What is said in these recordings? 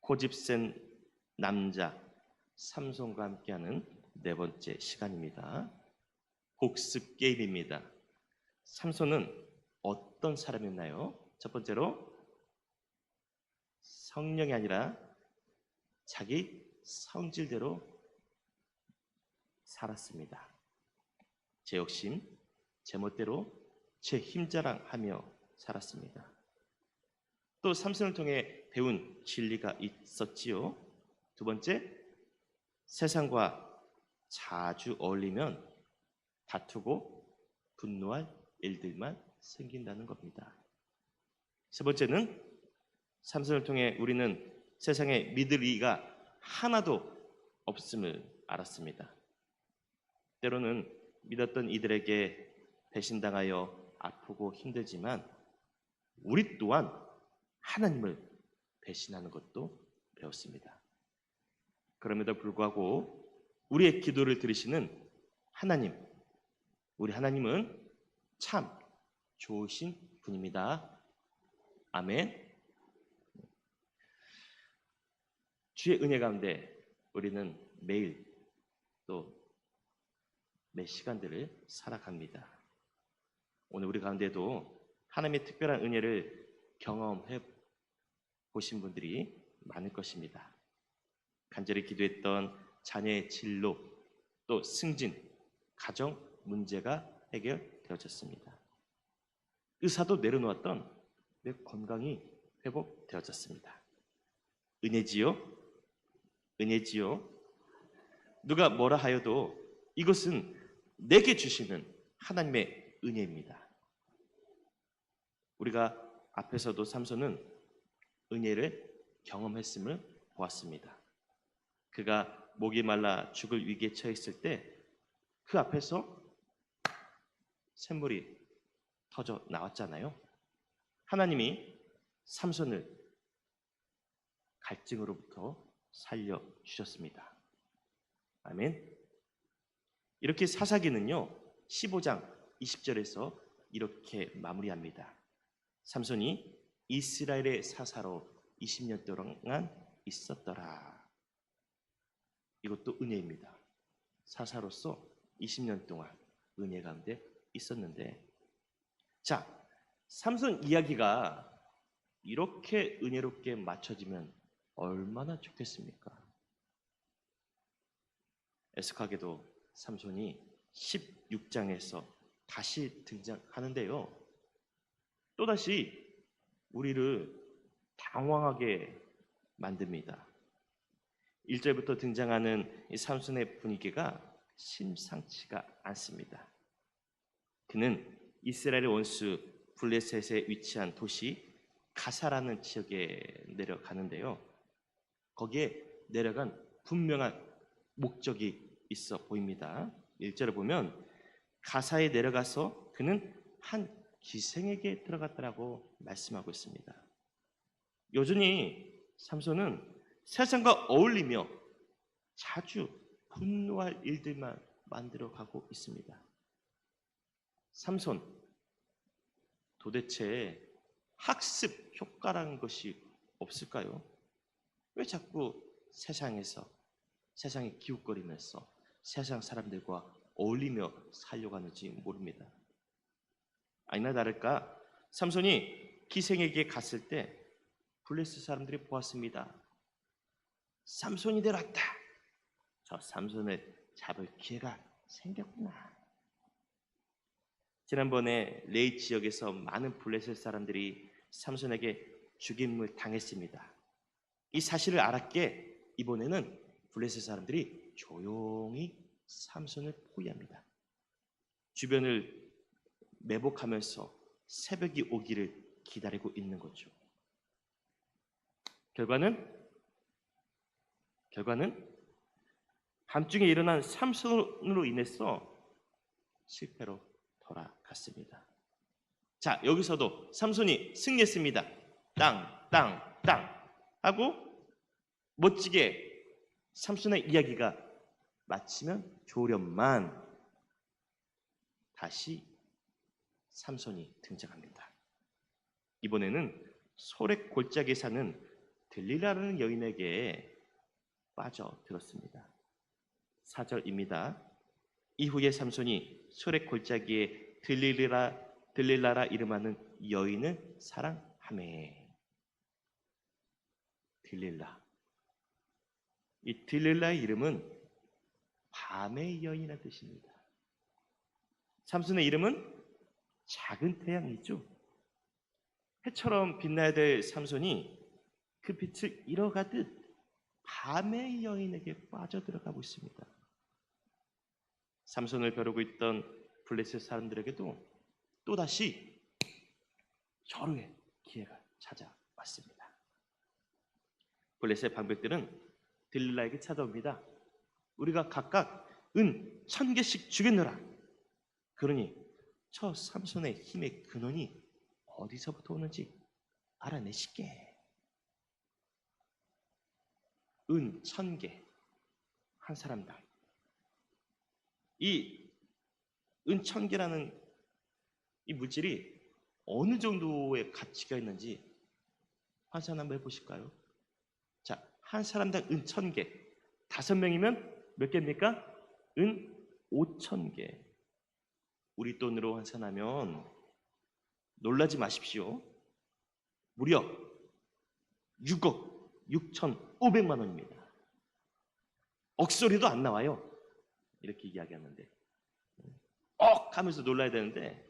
고집센 남자 삼손과 함께하는 네 번째 시간입니다. 복습 게임입니다. 삼손은 어떤 사람이었나요? 첫 번째로 성령이 아니라 자기 성질대로 살았습니다. 제 욕심, 제 멋대로 제 힘자랑하며 살았습니다. 또 삼손을 통해 배운 진리가 있었지요. 두 번째, 세상과 자주 어울리면 다투고 분노할 일들만 생긴다는 겁니다. 세 번째는 삼손을 통해 우리는 세상에 믿을 이가 하나도 없음을 알았습니다. 때로는 믿었던 이들에게 배신당하여 아프고 힘들지만 우리 또한 하나님을 배신하는 것도 배웠습니다. 그럼에도 불구하고 우리의 기도를 들으시는 하나님, 우리 하나님은 참 좋으신 분입니다. 아멘. 주의 은혜 가운데 우리는 매일 또 매 시간들을 살아갑니다. 오늘 우리 가운데도 하나님의 특별한 은혜를 경험해 보신 분들이 많을 것입니다. 간절히 기도했던 자녀의 진로, 또 승진, 가정 문제가 해결되어졌습니다. 의사도 내려놓았던 내 건강이 회복되어졌습니다. 은혜지요? 은혜지요? 누가 뭐라 하여도 이것은 내게 주시는 하나님의 은혜입니다. 우리가 앞에서도 삼손은 은혜를 경험했음을 보았습니다. 그가 목이 말라 죽을 위기에 처했을 때 그 앞에서 샘물이 터져 나왔잖아요. 하나님이 삼손을 갈증으로부터 살려주셨습니다. 아멘. 이렇게 사사기는요 15장 20절에서 이렇게 마무리합니다. 삼손이 이스라엘의 사사로 20년 동안 있었더라. 이것도 은혜입니다. 사사로서 20년 동안 은혜 가운데 있었는데, 자, 삼손 이야기가 이렇게 은혜롭게 맞춰지면 얼마나 좋겠습니까? 애석하게도 삼손이 16장에서 다시 등장하는데요, 또다시 우리를 당황하게 만듭니다. 1절부터 등장하는 이 삼손의 분위기가 심상치가 않습니다. 그는 이스라엘의 원수 블레셋에 위치한 도시 가사라는 지역에 내려가는데요, 거기에 내려간 분명한 목적이 있어 보입니다. 1절을 보면 가사에 내려가서 그는 한 기생에게 들어갔다라고 말씀하고 있습니다. 여전히 삼손은 세상과 어울리며 자주 분노할 일들만 만들어가고 있습니다. 삼손, 도대체 학습 효과라는 것이 없을까요? 왜 자꾸 세상에서, 세상에 기웃거리면서 세상 사람들과 어울리며 살려고 하는지 모릅니다. 아니나 다를까 삼손이 기생에게 갔을 때 블레셋 사람들이 보았습니다. 삼손이 내려왔다. 저 삼손을 잡을 기회가 생겼구나. 지난번에 레이 지역에서 많은 블레셋 사람들이 삼손에게 죽임을 당했습니다. 이 사실을 알았기에 이번에는 블레셋 사람들이 조용히 삼손을 포위합니다. 주변을 매복하면서 새벽이 오기를 기다리고 있는 거죠. 결과는 밤중에 일어난 삼손으로 인해서 실패로 돌아갔습니다. 자, 여기서도 삼손이 승리했습니다. 땅, 땅, 땅 하고 멋지게 삼손의 이야기가 마치면 좋으련만 다시 삼손이 등장합니다. 이번에는 소렉 골짜기에 사는 들릴라라는 여인에게 빠져들었습니다. 4절입니다. 이후에 삼손이 소래 골짜기에 들릴라라 이름하는 여인을 사랑하매. 들릴라. 이 들릴라의 이름은 밤의 여인이라는 뜻입니다. 삼손의 이름은 작은 태양이죠. 해처럼 빛나야 될 삼손이 그 빛을 잃어가듯 밤의 여인에게 빠져들어가고 있습니다. 삼손을 벼르고 있던 블레셋 사람들에게도 또다시 절호의 기회가 찾아왔습니다. 블레셋 방백들은 들릴라에게 찾아옵니다. 우리가 각각 은 1000개씩 주겠노라. 그러니 저 삼손의 힘의 근원이 어디서부터 오는지 알아내시게. 은 1000개 한 사람당. 이 은 1000개라는 이 물질이 어느 정도의 가치가 있는지 환산 한번 해보실까요? 자, 한 사람당 은 1000개. 5명이면 몇 개입니까? 은 5000개. 우리 돈으로 환산하면 놀라지 마십시오. 무려 6억 6,500만 원입니다. 억소리도 안 나와요. 이렇게 이야기하는데 하면서 놀라야 되는데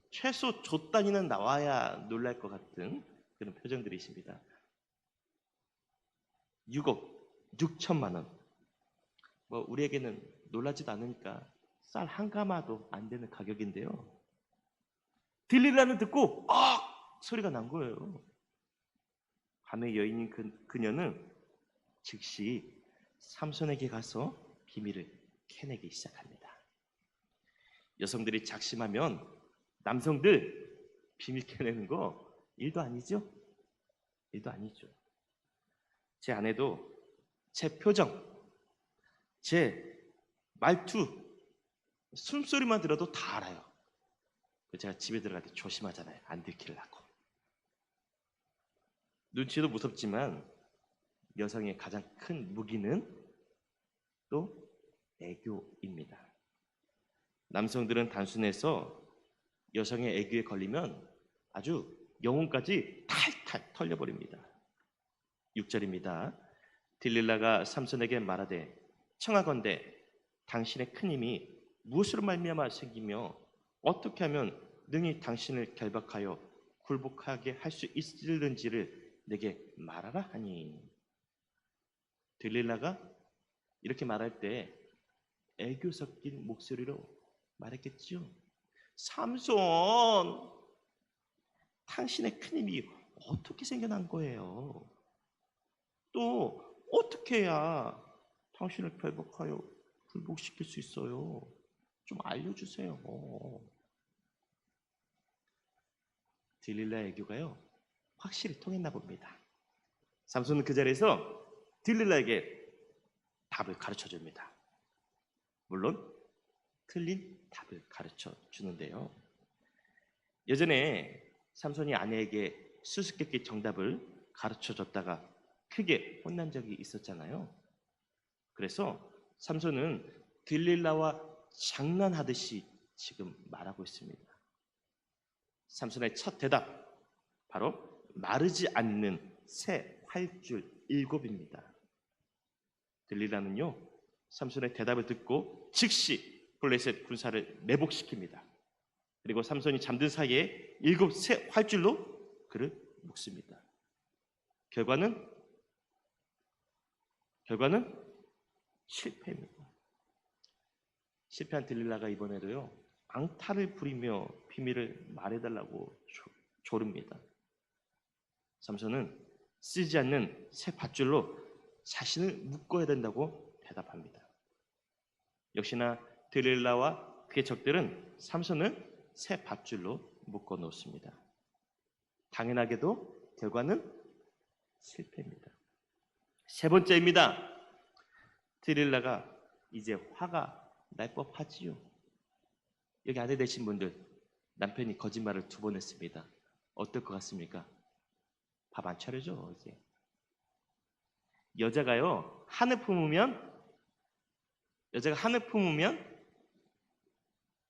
최소 조 단위는 나와야 놀랄 것 같은 그런 표정들이십니다. 6억 6천만 원. 뭐 우리에게는 놀라지도 않으니까 쌀 한 가마도 안 되는 가격인데요. 들릴라는 듣고 소리가 난 거예요. 밤의 여인인 그녀는 즉시 삼손에게 가서 비밀을 캐내기 시작합니다. 여성들이 작심하면 남성들 비밀 캐내는 거 일도 아니죠? 일도 아니죠. 제 아내도 제 표정, 제 말투, 숨소리만 들어도 다 알아요. 제가 집에 들어갈 때 조심하잖아요. 안 들키려고. 눈치도 무섭지만 여성의 가장 큰 무기는 또 애교입니다. 남성들은 단순해서 여성의 애교에 걸리면 아주 영혼까지 탈탈 털려버립니다. 6절입니다. 들릴라가 삼손에게 말하되 청하건대 당신의 큰 힘이 무엇으로 말미암아 생기며 어떻게 하면 능히 당신을 결박하여 굴복하게 할 수 있을는지를 내게 말하라 하니. 들릴라가 이렇게 말할 때 애교 섞인 목소리로 말했겠지요. 삼손, 당신의 큰 힘이 어떻게 생겨난 거예요? 또 어떻게 해야 당신을 결박하여 굴복시킬 수 있어요? 좀 알려주세요. 들릴라의 애교가요 확실히 통했나 봅니다. 삼손은 그 자리에서 들릴라에게 답을 가르쳐 줍니다. 물론 틀린 답을 가르쳐 주는데요. 예전에 삼손이 아내에게 수수께끼 정답을 가르쳐 줬다가 크게 혼난 적이 있었잖아요. 그래서 삼손은 들릴라와 장난하듯이 지금 말하고 있습니다. 삼손의 첫 대답, 바로 마르지 않는 새 활줄 7입니다. 들릴라는요, 삼손의 대답을 듣고 즉시 블레셋 군사를 매복시킵니다. 그리고 삼손이 잠든 사이에 7 새 활줄로 그를 묶습니다. 결과는 실패입니다. 실패한 들릴라가 이번에도요 앙탈을 부리며 비밀을 말해달라고 조릅니다. 삼손은 쓰지 않는 새 밧줄로 자신을 묶어야 된다고 대답합니다. 역시나 들릴라와 그의 적들은 삼손을 새 밧줄로 묶어 놓습니다. 당연하게도 결과는 실패입니다. 세 번째입니다. 들릴라가 이제 화가 날 법하지요. 여기 아내 되신 분들, 남편이 거짓말을 2번 했습니다. 어떨 것 같습니까? 밥 안 차려줘 이제. 여자가 한을 품으면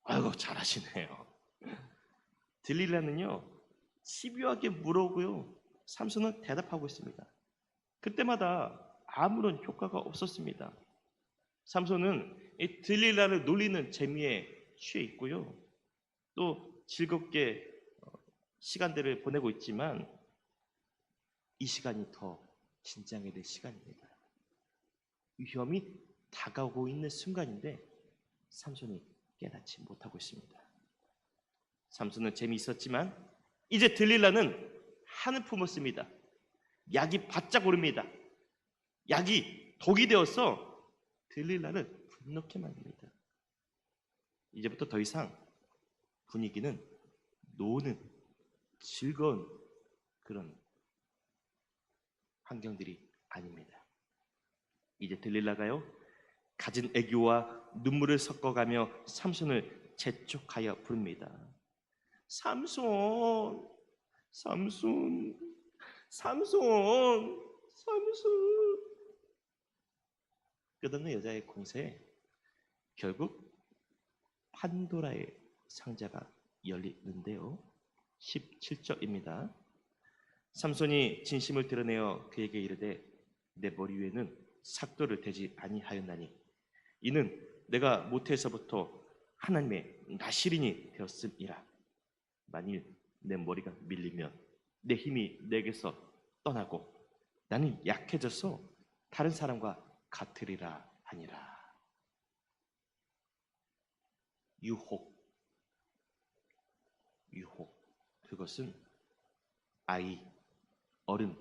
아이고 잘하시네요. 들릴라는요 집요하게 물어오고요. 삼손은 대답하고 있습니다. 그때마다 아무런 효과가 없었습니다. 삼손은 이 들릴라를 놀리는 재미에 취해 있고요. 또 즐겁게 시간들을 보내고 있지만 이 시간이 더 긴장해야 될 시간입니다. 위험이 다가오고 있는 순간인데 삼손이 깨닫지 못하고 있습니다. 삼손은 재미있었지만 이제 들릴라는 한을 품었습니다. 약이 바짝 오릅니다. 약이 독이 되어서 들릴라를 분노케 만듭니다. 이제부터 더 이상 분위기는 노는 즐거운 그런 환경들이 아닙니다. 이제 들릴라가요 갖은 애교와 눈물을 섞어가며 삼손을 재촉하여 부릅니다. 삼손, 삼손, 삼손, 삼손. 끝없는 여자의 공세에 결국 판도라의 상자가 열리는데요. 17절입니다. 삼손이 진심을 드러내어 그에게 이르되 내 머리 위에는 삭도를 대지 아니하였나니 이는 내가 모태에서부터 하나님의 나시린이 되었음이라. 만일 내 머리가 밀리면 내 힘이 내게서 떠나고 나는 약해져서 다른 사람과 같으리라 하니라. 유혹, 그것은 아이, 어른,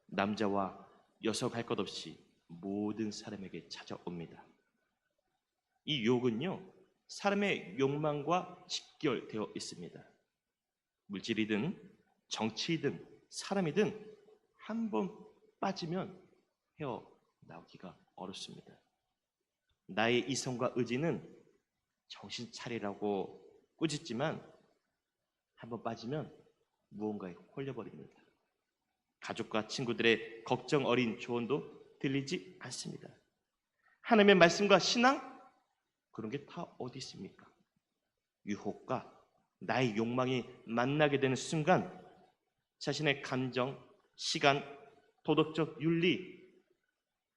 남자와 여성 할 것 없이 모든 사람에게 찾아옵니다. 이 유혹은요 사람의 욕망과 직결되어 있습니다. 물질이든 정치이든 사람이든 한 번 빠지면 헤어나오기가 어렵습니다. 나의 이성과 의지는 정신 차리라고 꾸짖지만 한 번 빠지면 무언가에 홀려버립니다. 가족과 친구들의 걱정 어린 조언도 들리지 않습니다. 하나님의 말씀과 신앙? 그런 게 다 어디 있습니까? 유혹과 나의 욕망이 만나게 되는 순간 자신의 감정, 시간, 도덕적 윤리,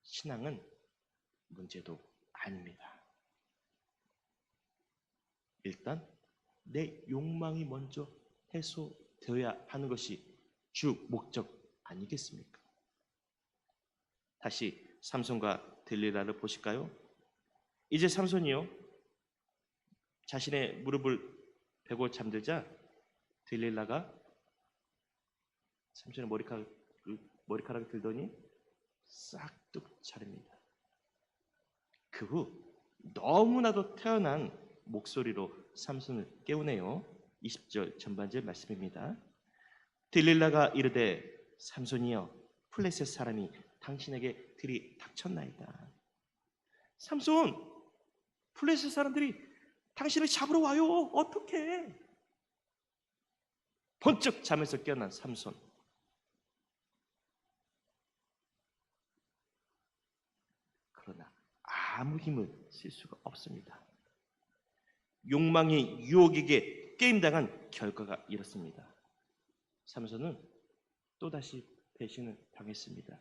신앙은 문제도 아닙니다. 일단 내 욕망이 먼저 해소되어야 하는 것이 주 목적 아니겠습니까? 다시 삼손과 들릴라를 보실까요? 이제 삼손이요 자신의 무릎을 베고 잠들자 들릴라가 삼손의 머리카락을 들더니 싹둑 자릅니다. 그 후 너무나도 태어난 목소리로 삼손을 깨우네요. 20절 전반절 말씀입니다. 들릴라가 이르되 삼손이여 블레셋 사람이 당신에게 들이닥쳤나이다. 삼손, 블레셋 사람들이 당신을 잡으러 와요. 어떡해? 번쩍 잠에서 깨어난 삼손. 그러나 아무 힘을 쓸 수가 없습니다. 욕망의 유혹에게 게임당한 결과가 이렇습니다. 삼손은 또다시 배신을 당했습니다.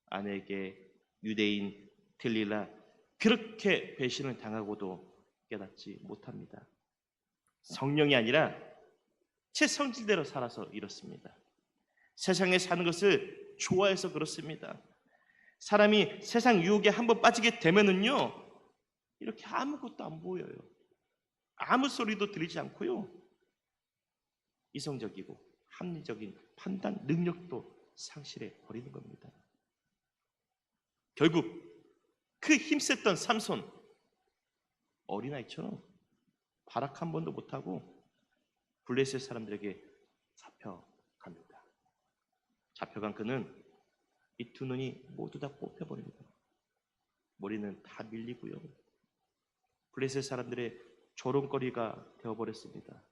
아내에게 유대인 들릴라 그렇게 배신을 당하고도 깨닫지 못합니다. 성령이 아니라 제 성질대로 살아서 이렇습니다. 세상에 사는 것을 좋아해서 그렇습니다. 사람이 세상 유혹에 한번 빠지게 되면은요 이렇게 아무것도 안 보여요. 아무 소리도 들리지 않고요 이성적이고 합리적인 판단 능력도 상실해 버리는 겁니다. 결국 그 힘셌던 삼손 어린아이처럼 발악 한 번도 못하고 블레셋 사람들에게 잡혀갑니다. 잡혀간 그는 이 두 눈이 모두 다 뽑혀버립니다. 머리는 다 밀리고요. 블레셋 사람들의 조롱거리가 되어버렸습니다.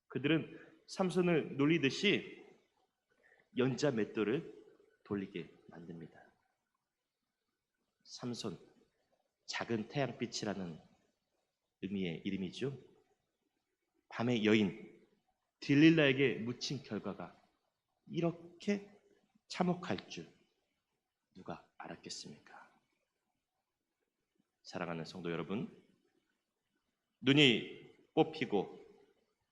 그들은 삼손을 놀리듯이 연자 맷돌을 돌리게 만듭니다. 삼손, 작은 태양빛이라는 의미의 이름이죠. 밤의 여인 딜릴라에게 묻힌 결과가 이렇게 참혹할 줄 누가 알았겠습니까? 사랑하는 성도 여러분, 눈이 뽑히고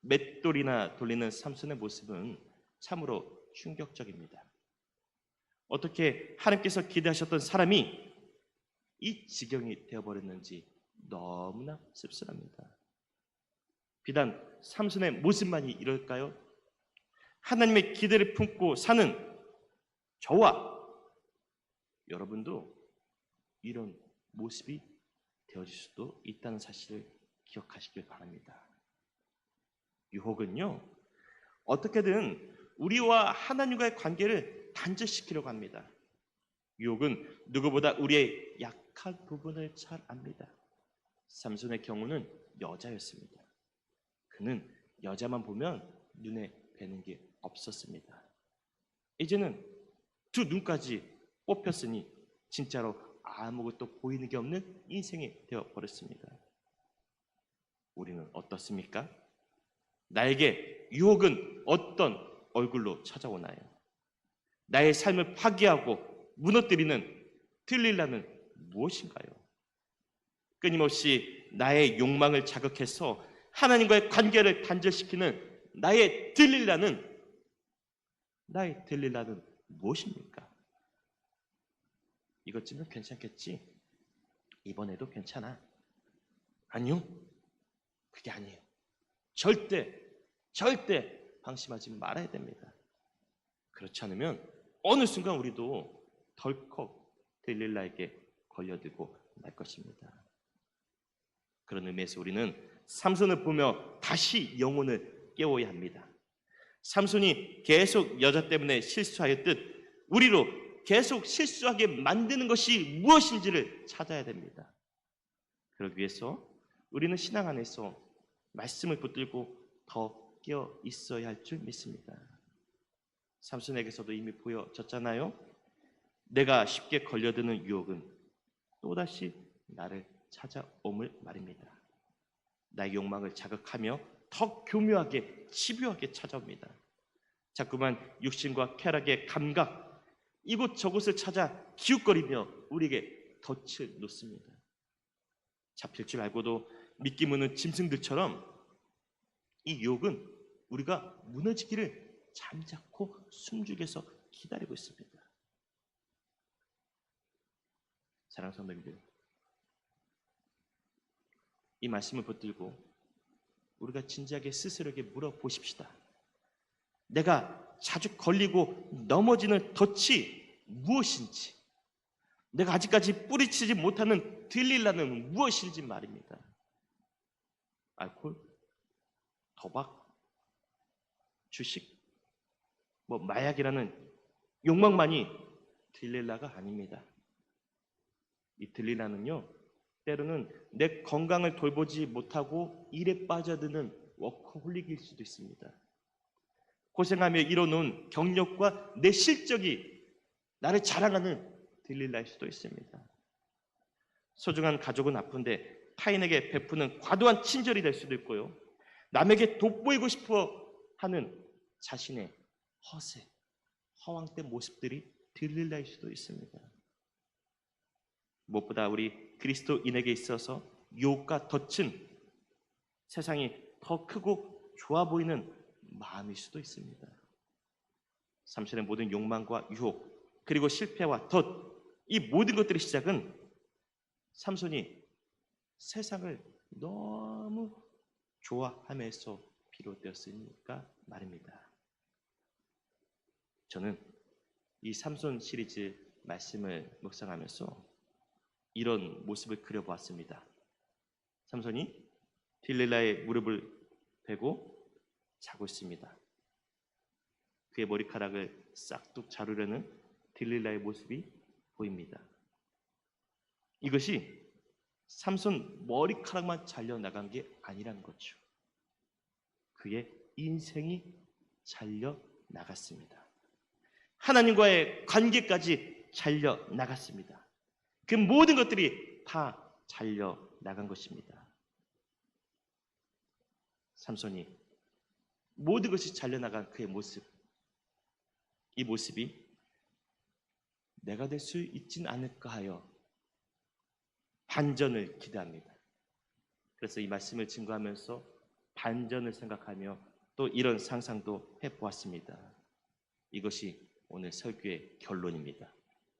맷돌이나 돌리는 삼손의 모습은 참으로 충격적입니다. 어떻게 하나님께서 기대하셨던 사람이 이 지경이 되어버렸는지 너무나 씁쓸합니다. 비단 삼손의 모습만이 이럴까요? 하나님의 기대를 품고 사는 저와 여러분도 이런 모습이 되어질 수도 있다는 사실을 기억하시길 바랍니다. 유혹은요, 어떻게든 우리와 하나님과의 관계를 단절시키려고 합니다. 유혹은 누구보다 우리의 약한 부분을 잘 압니다. 삼손의 경우는 여자였습니다. 그는 여자만 보면 눈에 뵈는 게 없었습니다. 이제는 두 눈까지 뽑혔으니 진짜로 아무것도 보이는 게 없는 인생이 되어버렸습니다. 우리는 어떻습니까? 나에게 유혹은 어떤 얼굴로 찾아오나요? 나의 삶을 파괴하고 무너뜨리는 딜릴라는 무엇인가요? 끊임없이 나의 욕망을 자극해서 하나님과의 관계를 단절시키는 나의 딜릴라는 무엇입니까? 이것쯤은 괜찮겠지? 이번에도 괜찮아. 아니요, 그게 아니에요. 절대 방심하지 말아야 됩니다. 그렇지 않으면 어느 순간 우리도 덜컥 딜릴라에게 걸려들고 말 것입니다. 그런 의미에서 우리는 삼손을 보며 다시 영혼을 깨워야 합니다. 삼손이 계속 여자 때문에 실수하였듯 우리로 계속 실수하게 만드는 것이 무엇인지를 찾아야 됩니다. 그러기 위해서 우리는 신앙 안에서 말씀을 붙들고 더 깨어 있어야 할 줄 믿습니다. 삼손에게서도 이미 보여졌잖아요. 내가 쉽게 걸려드는 유혹은 또다시 나를 찾아옴을 말입니다. 나의 욕망을 자극하며 더 교묘하게 집요하게 찾아옵니다. 자꾸만 육신과 쾌락의 감각 이곳저곳을 찾아 기웃거리며 우리에게 덫을 놓습니다. 잡힐 줄 알고도 미끼 무는 짐승들처럼 이 유혹은 우리가 무너지기를 잠자코 숨죽여서 기다리고 있습니다. 사랑하는 성도님들, 이 말씀을 붙들고 우리가 진지하게 스스로에게 물어보십시다. 내가 자주 걸리고 넘어지는 덫이 무엇인지, 내가 아직까지 뿌리치지 못하는 딜릴라는 무엇인지 말입니다. 알코올, 도박, 주식, 마약이라는 욕망만이 딜릴라가 아닙니다. 이 딜릴라는요, 때로는 내 건강을 돌보지 못하고 일에 빠져드는 워커홀릭일 수도 있습니다. 고생하며 이뤄놓은 경력과 내 실적이 나를 자랑하는 딜릴라일 수도 있습니다. 소중한 가족은 아픈데 타인에게 베푸는 과도한 친절이 될 수도 있고요. 남에게 돋보이고 싶어 하는 자신의 허세, 허황된 모습들이 딜릴라일 수도 있습니다. 무엇보다 우리 그리스도인에게 있어서 유혹과 덫은 세상이 더 크고 좋아 보이는 마음일 수도 있습니다. 삼손의 모든 욕망과 유혹, 그리고 실패와 덫, 이 모든 것들의 시작은 삼손이 세상을 너무 좋아하면서 비롯되었으니까 말입니다. 저는 이 삼손 시리즈 말씀을 묵상하면서 이런 모습을 그려보았습니다. 삼손이 딜릴라의 무릎을 베고 자고 있습니다. 그의 머리카락을 싹둑 자르려는 딜릴라의 모습이 보입니다. 이것이 삼손 머리카락만 잘려나간 게 아니라는 거죠. 그의 인생이 잘려나갔습니다. 하나님과의 관계까지 잘려 나갔습니다. 그 모든 것들이 다 잘려 나간 것입니다. 삼손이 모든 것이 잘려 나간 그의 모습, 이 모습이 내가 될 수 있진 않을까 하여 반전을 기대합니다. 그래서 이 말씀을 증거하면서 반전을 생각하며 또 이런 상상도 해보았습니다. 이것이 오늘 설교의 결론입니다.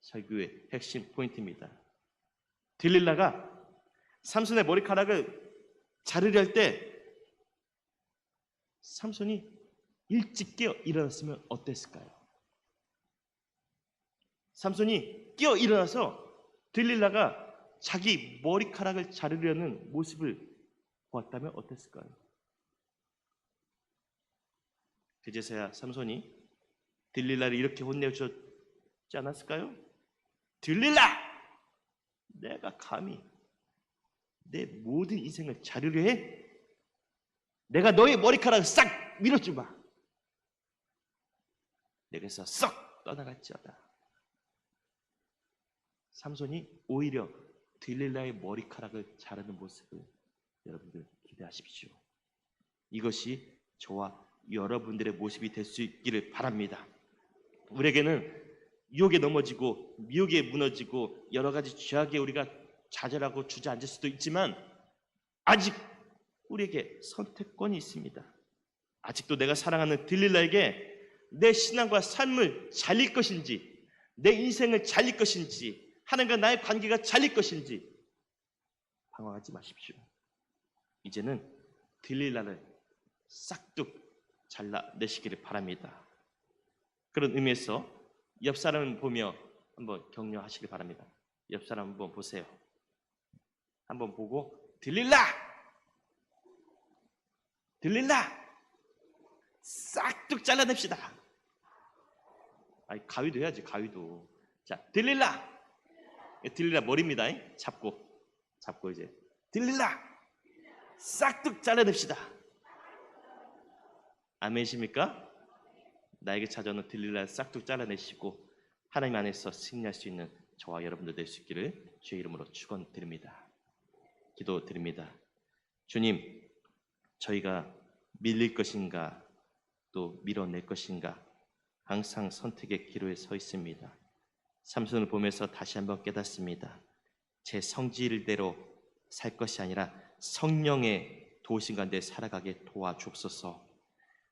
설교의 핵심 포인트입니다. 들릴라가 삼손의 머리카락을 자르려 할 때 삼손이 일찍 깨어 일어났으면 어땠을까요? 삼손이 깨어 일어나서 들릴라가 자기 머리카락을 자르려는 모습을 보았다면 어땠을까요? 그제서야 삼손이 들릴라를 이렇게 혼내주지 않았을까요? 들릴라! 내가 감히 내 모든 인생을 자르려 해? 내가 너의 머리카락을 싹 밀어주마. 내게서 썩 떠나갈지어다. 삼손이 오히려 들릴라의 머리카락을 자르는 모습을 여러분들 기대하십시오. 이것이 저와 여러분들의 모습이 될 수 있기를 바랍니다. 우리에게는 유혹에 넘어지고 미혹에 무너지고 여러 가지 죄악에 우리가 좌절하고 주저앉을 수도 있지만 아직 우리에게 선택권이 있습니다. 아직도 내가 사랑하는 들릴라에게 내 신앙과 삶을 잘릴 것인지, 내 인생을 잘릴 것인지, 하나님과 나의 관계가 잘릴 것인지 방황하지 마십시오. 이제는 들릴라를 싹둑 잘라내시기를 바랍니다. 그런 의미에서 옆 사람을 보며 한번 격려하시길 바랍니다. 옆 사람 한번 보세요. 한번 보고 들릴라! 들릴라! 싹둑 잘라냅시다. 아니, 가위도 해야지, 가위도. 자, 들릴라! 들릴라 머리입니다. 잡고 이제 들릴라! 싹둑 잘라냅시다. 아멘이십니까? 나에게 찾아오는 들릴라 싹둑 잘라내시고 하나님 안에서 승리할 수 있는 저와 여러분들 될 수 있기를 주의 이름으로 축원드립니다. 기도드립니다. 주님, 저희가 밀릴 것인가 또 밀어낼 것인가 항상 선택의 기로에 서 있습니다. 삼손을 보면서 다시 한번 깨닫습니다. 제 성질대로 살 것이 아니라 성령의 도우심 가운데 살아가게 도와주옵소서.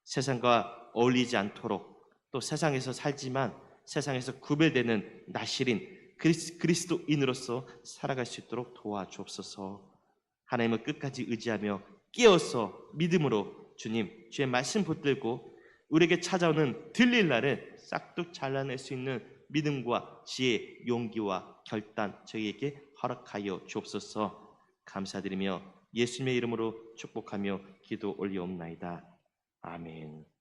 세상과 어울리지 않도록 또 세상에서 살지만 세상에서 구별되는 나실인 그리스도인으로서 살아갈 수 있도록 도와주옵소서. 하나님을 끝까지 의지하며 깨어서 믿음으로 주님, 주의 말씀 붙들고 우리에게 찾아오는 들릴라를 싹둑 잘라낼 수 있는 믿음과 지혜, 용기와 결단 저희에게 허락하여 주옵소서. 감사드리며 예수님의 이름으로 축복하며 기도 올리옵나이다. 아멘.